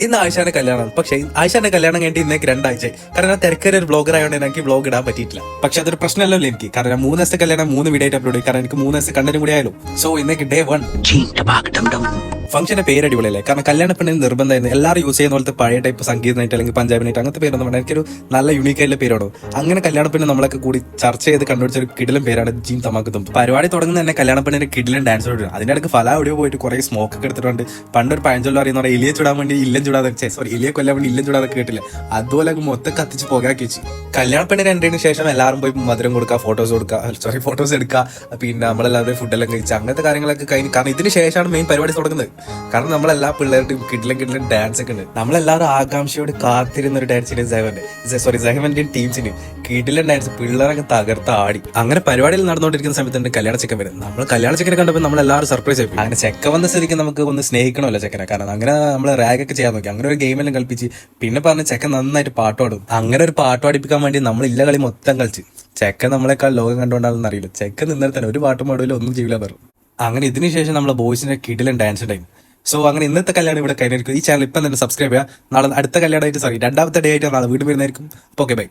ഇന്ന് ആയിഷാന്റെ കല്യാണം. പക്ഷേ ആയിഷാന്റെ കല്യാണം കഴിഞ്ഞിട്ട് ഇന്നേക്ക് 2 ആഴ്ച. കാരണം തിരക്കേറിയ ഒരു ബ്ലോഗർ ആയതുകൊണ്ട് എനിക്ക് വ്ലോഗ് ഇടാൻ പറ്റിയിട്ടില്ല. പക്ഷെ അതൊരു പ്രശ്നമല്ലല്ലോ എനിക്ക്. കാരണം 3 ദിവസത്തെ കല്യാണം 3 വീഡിയോ ആയിട്ട് അപ്ലോഡ് ചെയ്യും. കാരണം എനിക്ക് 3 ദിവസം കണ്ടന്റ് കൂടി ആയാലും. സോ ഇന്നേക്ക് ഡേ 1. ഫംഗ്ഷന്റെ പേര് അടിപൊളിയല്ലേ? കാരണം കല്യാണ പെണ്ണിന് നിർബന്ധമായിരുന്നു എല്ലാവരും യൂസ് ചെയ്യുന്ന പോലത്തെ പഴയ ടൈപ്പ് സംഗീത നൈറ്റ് അല്ലെങ്കിൽ പഞ്ചാബി നൈറ്റ് അങ്ങനത്തെ പേരൊന്നും വേണ്ട. എനിക്കൊരു നല്ല യൂണീക്ക് ആയിട്ടുള്ള പേരാണോ. അങ്ങനെ കല്യാണ പെണ്ണ് നമ്മളൊക്കെ കൂടി ചർച്ച ചെയ്ത് കണ്ടുപിടിച്ച ഒരു കിടിലൻ പേരാണ് ജീൻ തമാക്ക് തുമ്പ്. പരിപാടി തുടങ്ങുന്ന തന്നെ കല്യാണ പെണ്ണിന് കിടിലൻ ഡാൻസ് ഓടുക. അതിന്റെ അടുക്ക് ഫല എവിടെയോ പോയിട്ട് കുറെ സ്മോക്ക് ഒക്കെ എടുത്തിട്ടുണ്ട്. പണ്ടൊരു പഴഞ്ചൊല്ലം അറിയുന്ന പോലെ എലിയെ ചൂടാൻ വേണ്ടി ഇല്ലം ചൂടാതെ എലിയെ കൊല്ലാൻ വേണ്ടി ഇല്ലം ചൂടാതെ കേട്ടില്ല. അതുപോലെ മൊത്തം കത്തിച്ച് പോകാക്കി വെച്ച് കല്യാണ പെണ്ണ് രണ്ടതിന് ശേഷം എല്ലാവരും പോയി മധുരം കൊടുക്കുക, ഫോട്ടോസ് എടുക്കുക, പിന്നെ നമ്മളെല്ലാവരും ഫുഡെല്ലാം കഴിക്കുക, അങ്ങനത്തെ കാര്യങ്ങളൊക്കെ കഴിഞ്ഞ്. കാരണം ഇതിന് ശേഷമാണ് മെയിൻ പരിപാടി തുടങ്ങുന്നത്. കാരണം നമ്മളെല്ലാ പിള്ളേരുടെയും കിടിലൻ ഡാൻസ് ഒക്കെ ഉണ്ട്. നമ്മളെല്ലാവരും ആകാംക്ഷയോട് കാത്തിരുന്ന ഒരു ഡാൻസിന് ജഹവന്റെയും ടീംസിന് കിടിലൻ ഡാൻസ് പിള്ളേരൊക്കെ തകർത്ത് ആടി. അങ്ങനെ പരിപാടിയിൽ നടന്നുകൊണ്ടിരിക്കുന്ന സമയത്ത് കല്യാണ ചെക്കൻ വരും. നമ്മൾ കല്യാണ ചെക്കനെ കണ്ടപ്പോൾ നമ്മളെല്ലാവരും സർപ്രൈസ് ആയി. അങ്ങനെ ചെക്ക വന്ന സ്ഥിതിക്ക് നമുക്ക് ഒന്ന് സ്നേഹിക്കണമല്ലോ ചെക്കനെ. കാരണം അങ്ങനെ നമ്മൾ റാഗ് ഒക്കെ ചെയ്യാൻ നോക്കി. അങ്ങനെ ഒരു ഗെയിമെല്ലാം കളിപ്പിച്ച് പിന്നെ പറഞ്ഞ ചെക്കൻ നന്നായിട്ട് പാട്ട് പാടും. അങ്ങനെ ഒരു പാട്ട് പാടിപ്പിക്കാൻ വേണ്ടി നമ്മൾ ഇല്ല കളി മൊത്തം കളിച്ച്. ചെക്കൻ നമ്മളെക്കാൾ ലോകം കണ്ടുകൊണ്ടാണെന്ന് അറിയില്ല. ചെക്കൻ നിന്നാൽ തന്നെ ഒരു പാട്ടും പാടില്ല, ഒന്നും ചെയ്യില്ല പറഞ്ഞു. അങ്ങനെ ഇതിന് ശേഷം നമ്മളെ ബോയ്സിന്റെ കിടിലൻ ഡാൻസ് ടൈം. സോ അങ്ങനെ ഇന്നത്തെ കല്യാണം ഇവിടെ കഴിഞ്ഞിരിക്കും. ഈ ചാനൽ ഇപ്പം തന്നെ സബ്സ്ക്രൈബ് ചെയ്യുക. നാളെ അടുത്ത കല്യാണമായിട്ട് രണ്ടാമത്തെ ഡേ ആയിട്ട് നാളെ വീണ്ടും വരുന്നതായിരിക്കും. Okay bye.